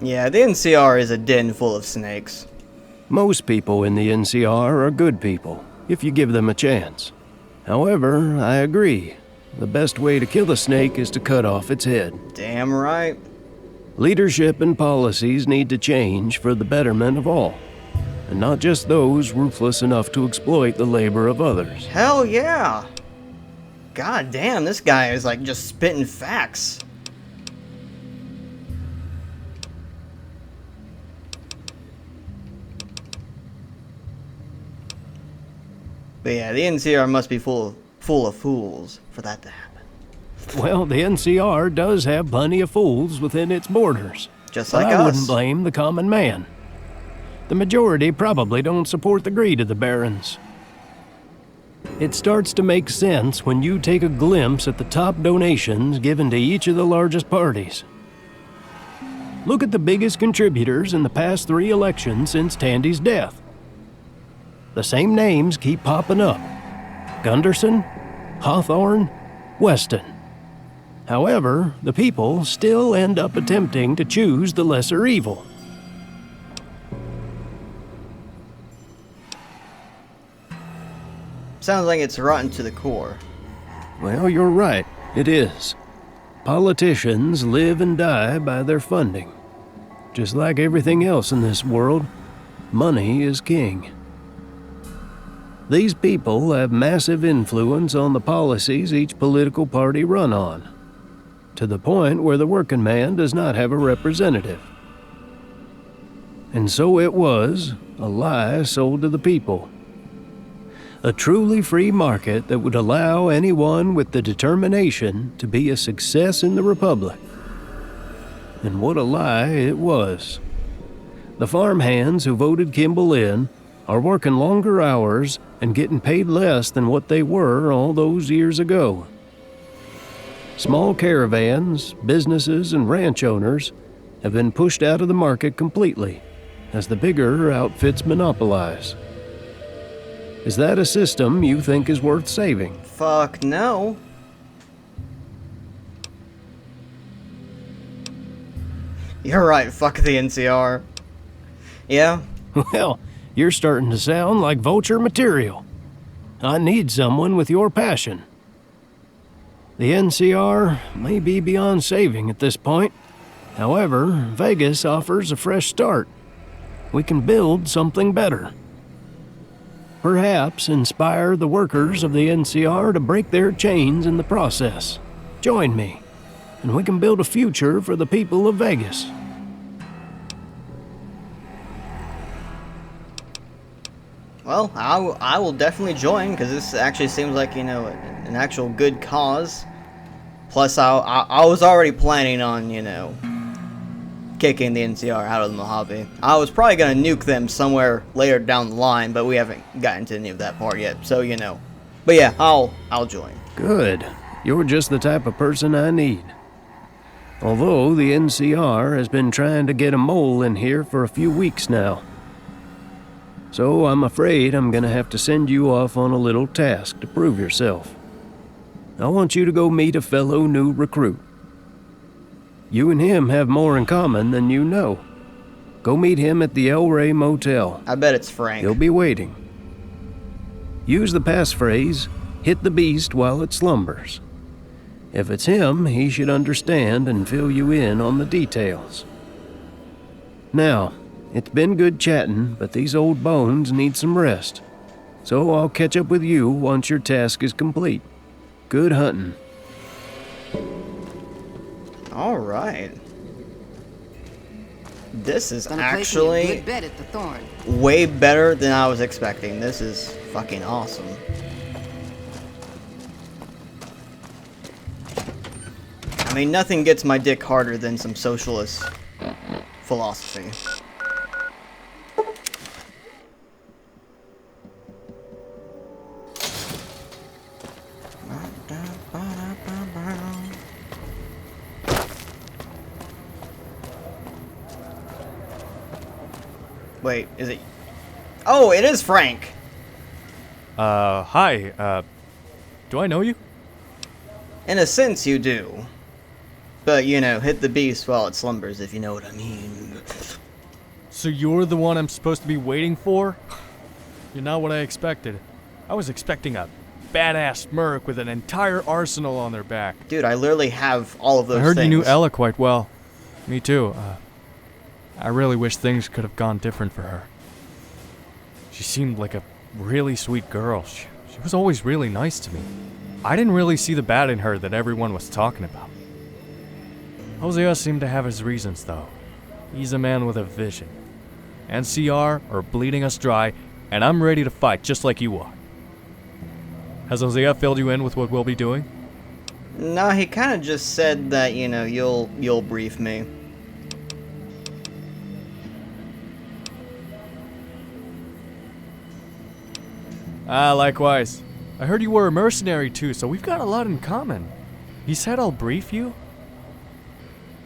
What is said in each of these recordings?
Yeah, the NCR is a den full of snakes. Most people in the NCR are good people, if you give them a chance. However, I agree. The best way to kill a snake is to cut off its head. Damn right. Leadership and policies need to change for the betterment of all, and not just those ruthless enough to exploit the labor of others. Hell yeah. God damn, this guy is like just spitting facts. But yeah, the NCR must be full of fools for that to happen. Well, the NCR does have plenty of fools within its borders. Just like I us. wouldn't blame the common man. The majority probably don't support the greed of the barons. It starts to make sense when you take a glimpse at the top donations given to each of the largest parties. Look at the biggest contributors in the past 3 elections since Tandy's death. The same names keep popping up: Gunderson, Hawthorne, Weston. However, the people still end up attempting to choose the lesser evil. Sounds like it's rotten to the core. Well, you're right. It is. Politicians live and die by their funding. Just like everything else in this world, money is king. These people have massive influence on the policies each political party run on, to the point where the working man does not have a representative. And so it was a lie sold to the people. A truly free market that would allow anyone with the determination to be a success in the Republic. And what a lie it was. The farmhands who voted Kimball in are working longer hours and getting paid less than what they were all those years ago. Small caravans, businesses, and ranch owners have been pushed out of the market completely as the bigger outfits monopolize. Is that a system you think is worth saving? Fuck no. You're right, fuck the NCR. Yeah? Well, you're starting to sound like vulture material. I need someone with your passion. The NCR may be beyond saving at this point. However, Vegas offers a fresh start. We can build something better. Perhaps inspire the workers of the NCR to break their chains in the process. Join me, and we can build a future for the people of Vegas. Well, I will definitely join, because this actually seems like, you know, an actual good cause. Plus, I was already planning on, you know, kicking the NCR out of the Mojave. I was probably going to nuke them somewhere later down the line, but we haven't gotten to any of that part yet, so, you know. But yeah, I'll join. Good. You're just the type of person I need. Although the NCR has been trying to get a mole in here for a few weeks now. So I'm afraid I'm gonna have to send you off on a little task to prove yourself. I want you to go meet a fellow new recruit. You and him have more in common than you know. Go meet him at the El Rey Motel. I bet it's Frank. He'll be waiting. Use the passphrase, "Hit the beast while it slumbers." If it's him, he should understand and fill you in on the details. Now, it's been good chatting, but these old bones need some rest. So I'll catch up with you once your task is complete. Good hunting. Alright. This is Gonna place me a actually good bet at the Thorn. way better than I was expecting. This is fucking awesome. I mean, nothing gets my dick harder than some socialist philosophy. Wait, is it? Oh, it is Frank. Hi, do I know you? In a sense, you do. But, hit the beast while it slumbers, if you know what I mean. So you're the one I'm supposed to be waiting for? You're not what I expected. I was expecting a badass merc with an entire arsenal on their back. Dude, I literally have all of those things. I heard you knew Ella quite well. Me too. I really wish things could have gone different for her. She seemed like a really sweet girl. She was always really nice to me. I didn't really see the bad in her that everyone was talking about. Hosea seemed to have his reasons, though. He's a man with a vision. NCR are bleeding us dry, and I'm ready to fight just like you are. Has Hosea filled you in with what we'll be doing? No, he kind of just said that, you'll brief me. Likewise. I heard you were a mercenary too, so we've got a lot in common. He said I'll brief you?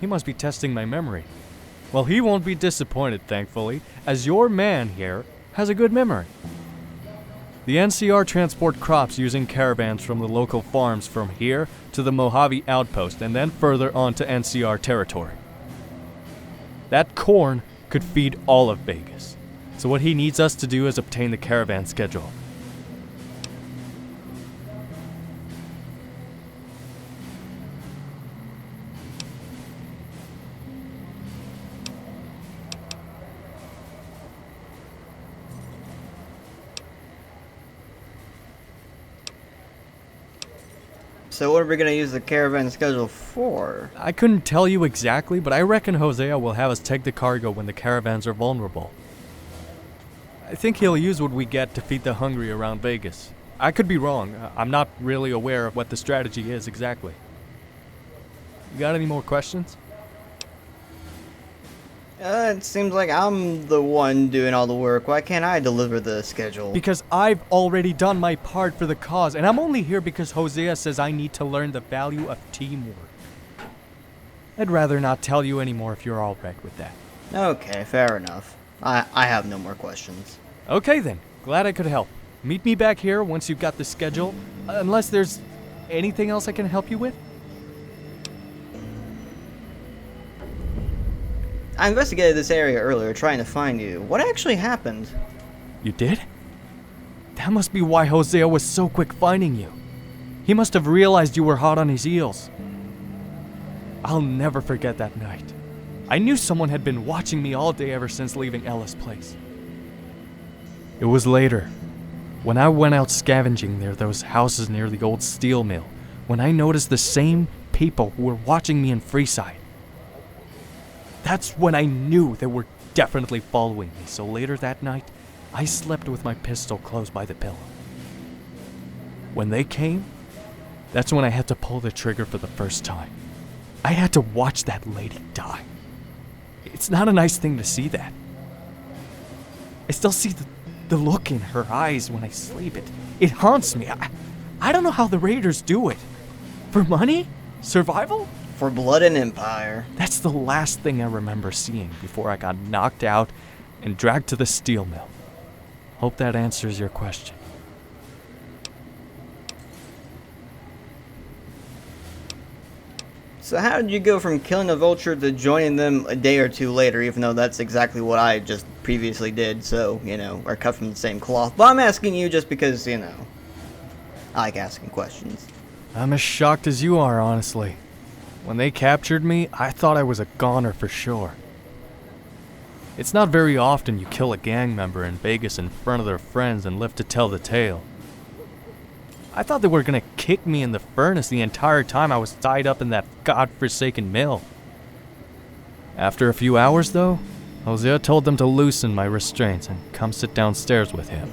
He must be testing my memory. Well, he won't be disappointed, thankfully, as your man here has a good memory. The NCR transport crops using caravans from the local farms from here to the Mojave outpost and then further onto NCR territory. That corn could feed all of Vegas, so what he needs us to do is obtain the caravan schedule. So what are we going to use the caravan schedule for? I couldn't tell you exactly, but I reckon Hosea will have us take the cargo when the caravans are vulnerable. I think he'll use what we get to feed the hungry around Vegas. I could be wrong. I'm not really aware of what the strategy is exactly. You got any more questions? It seems like I'm the one doing all the work. Why can't I deliver the schedule? Because I've already done my part for the cause, and I'm only here because Hosea says I need to learn the value of teamwork. I'd rather not tell you anymore if you're all right with that. Okay, fair enough. I have no more questions. Okay then, glad I could help. Meet me back here once you've got the schedule, unless there's anything else I can help you with? I investigated this area earlier trying to find you. What actually happened? You did? That must be why Hosea was so quick finding you. He must have realized you were hot on his heels. I'll never forget that night. I knew someone had been watching me all day ever since leaving Ella's place. It was later, when I went out scavenging near those houses near the old steel mill, when I noticed the same people who were watching me in Freeside. That's when I knew they were definitely following me, so later that night, I slept with my pistol close by the pillow. When they came, that's when I had to pull the trigger for the first time. I had to watch that lady die. It's not a nice thing to see that. I still see the look in her eyes when I sleep. It haunts me. I don't know how the Raiders do it. For money? Survival? For blood and empire. That's the last thing I remember seeing before I got knocked out and dragged to the steel mill. Hope that answers your question. So how did you go from killing a vulture to joining them a day or two later, even though that's exactly what I just previously did, so, we're cut from the same cloth. But I'm asking you just because, I like asking questions. I'm as shocked as you are, honestly. When they captured me, I thought I was a goner for sure. It's not very often you kill a gang member in Vegas in front of their friends and live to tell the tale. I thought they were gonna kick me in the furnace the entire time I was tied up in that godforsaken mill. After a few hours, though, Hosea told them to loosen my restraints and come sit downstairs with him.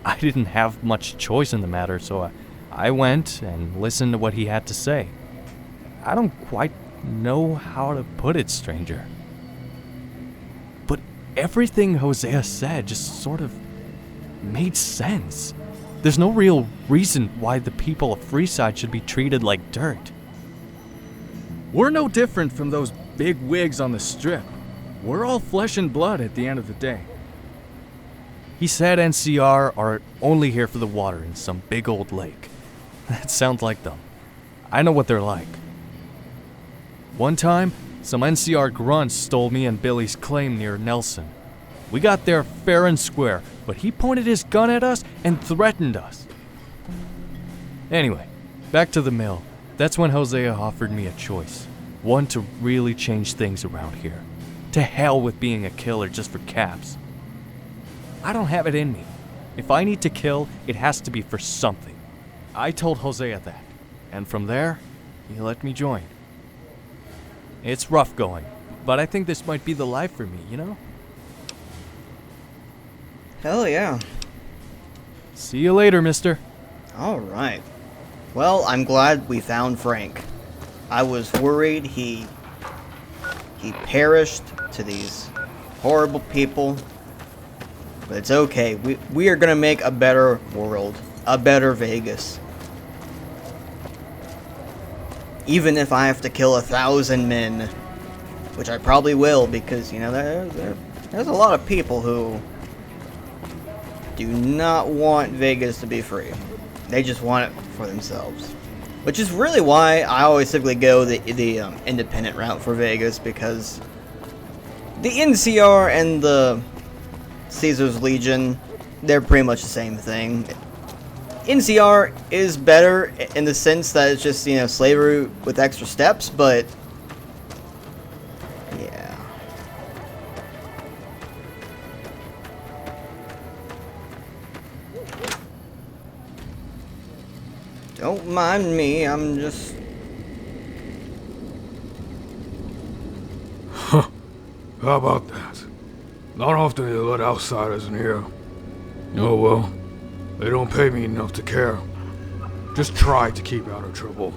I didn't have much choice in the matter, so I went and listened to what he had to say. I don't quite know how to put it, stranger. But everything Hosea said just sort of made sense. There's no real reason why the people of Freeside should be treated like dirt. We're no different from those big wigs on the strip. We're all flesh and blood at the end of the day. He said NCR are only here for the water in some big old lake. That sounds like them. I know what they're like. One time, some NCR grunts stole me and Billy's claim near Nelson. We got there fair and square, but he pointed his gun at us and threatened us. Anyway, back to the mill. That's when Hosea offered me a choice. One to really change things around here. To hell with being a killer just for caps. I don't have it in me. If I need to kill, it has to be for something. I told Hosea that, and from there, he let me join. It's rough going, but I think this might be the life for me, you know? Hell yeah. See you later, mister. Alright. Well, I'm glad we found Frank. I was worried he perished to these horrible people. But it's okay. We are gonna make a better world. A better Vegas. Even if I have to kill 1,000 men. Which I probably will, because, you know, there's a lot of people who do not want Vegas to be free. They just want it for themselves. Which is really why I always typically go the independent route for Vegas, because the NCR and the Caesar's Legion, they're pretty much the same thing. NCR is better in the sense that it's just, you know, slavery with extra steps, but yeah. Don't mind me, I'm just... Huh. How about that? Not often they let outsiders in here. Oh well, they don't pay me enough to care. Just try to keep out of trouble.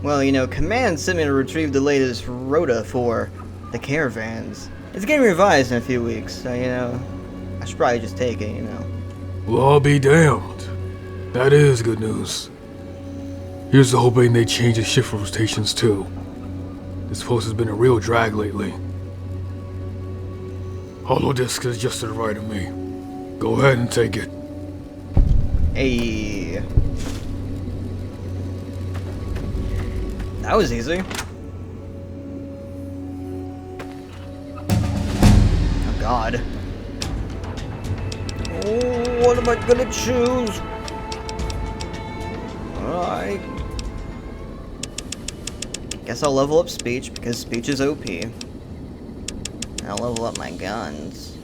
Well, you know, Command sent me to retrieve the latest rota for the caravans. It's getting revised in a few weeks, so, you know, I should probably just take it, you know. Well, I'll be damned. That is good news. Here's to hoping they change the shift rotations too. This post has been a real drag lately. Hollow disk is just to the right of me. Go ahead and take it. Hey. That was easy. Oh god. Oh, what am I gonna choose? Alright. Guess I'll level up speech because speech is OP. I'll level up my guns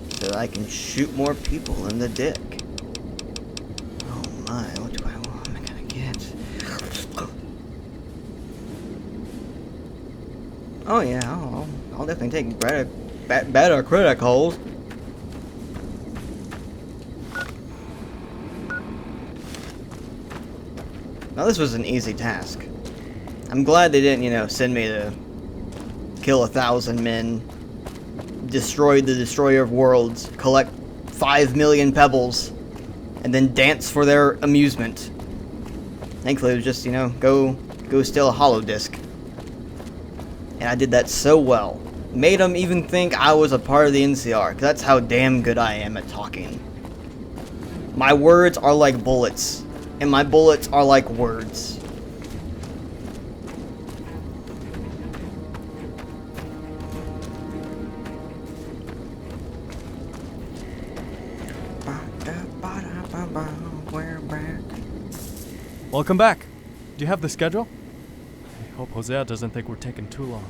so that I can shoot more people in the dick. Oh my, what am I gonna get? Oh yeah, I'll definitely take better criticals. Now this was an easy task. I'm glad they didn't, you know, send me to kill 1,000 men, destroy the destroyer of worlds, collect 5 million pebbles, and then dance for their amusement. Thankfully it was just, you know, go steal a hollow disk. And I did that so well. Made them even think I was a part of the NCR, because that's how damn good I am at talking. My words are like bullets, and my bullets are like words. We're back. Welcome back. Do you have the schedule? I hope Hosea doesn't think we're taking too long.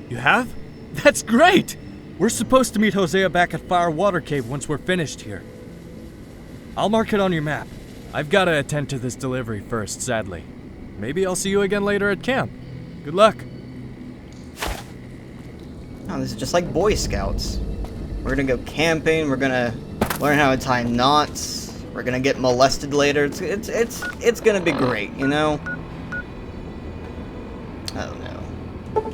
You have? That's great! We're supposed to meet Hosea back at Fire Water Cave once we're finished here. I'll mark it on your map. I've got to attend to this delivery first, sadly. Maybe I'll see you again later at camp. Good luck. Oh, this is just like Boy Scouts. We're gonna go camping, we're gonna learn how to tie knots, we're gonna get molested later. It's gonna be great, you know? Oh no.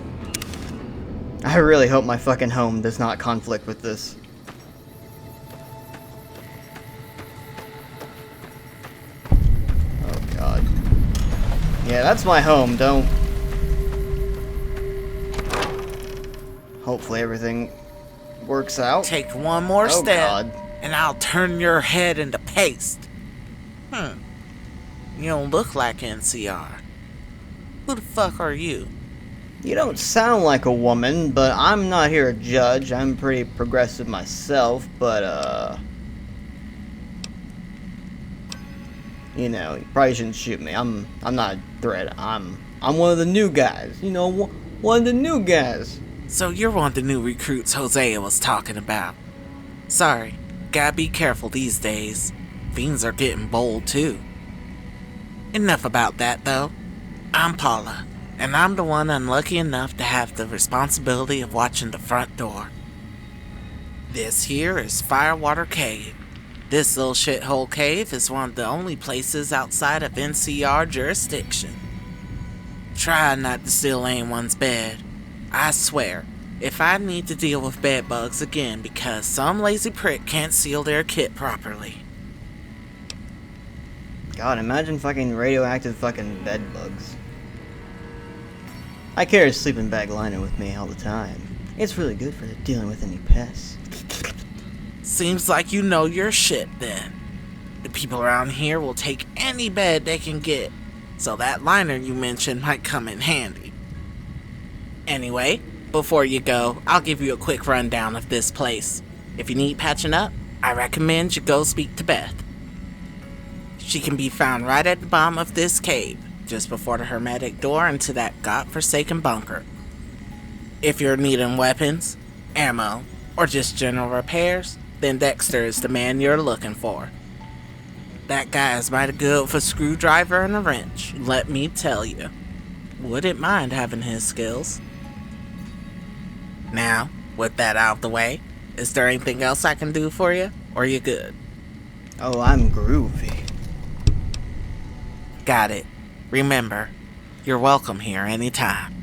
I really hope my fucking home does not conflict with this. Oh god. Yeah, that's my home, don't... Hopefully everything works out. Take one more Oh, step, God. and I'll turn your head into paste. You don't look like NCR. Who the fuck are you? You don't sound like a woman, but I'm not here to judge. I'm pretty progressive myself, but, you know, you probably shouldn't shoot me. I'm not a threat. I'm one of the new guys. You know, one of the new guys. So you're one of the new recruits Hosea was talking about. Sorry, gotta be careful these days. Fiends are getting bold too. Enough about that though. I'm Paula, and I'm the one unlucky enough to have the responsibility of watching the front door. This here is Firewater Cave. This little shithole cave is one of the only places outside of NCR jurisdiction. Try not to steal anyone's bed. I swear, if I need to deal with bed bugs again because some lazy prick can't seal their kit properly. God, imagine fucking radioactive fucking bed bugs. I carry a sleeping bag liner with me all the time. It's really good for dealing with any pests. Seems like you know your shit then. The people around here will take any bed they can get, so that liner you mentioned might come in handy. Anyway, before you go, I'll give you a quick rundown of this place. If you need patching up, I recommend you go speak to Beth. She can be found right at the bottom of this cave, just before the hermetic door into that godforsaken bunker. If you're needing weapons, ammo, or just general repairs, then Dexter is the man you're looking for. That guy is mighty good with a screwdriver and a wrench, let me tell you. Wouldn't mind having his skills. Now, with that out of the way, is there anything else I can do for you, or you good? Oh, I'm groovy. Got it. Remember, you're welcome here anytime.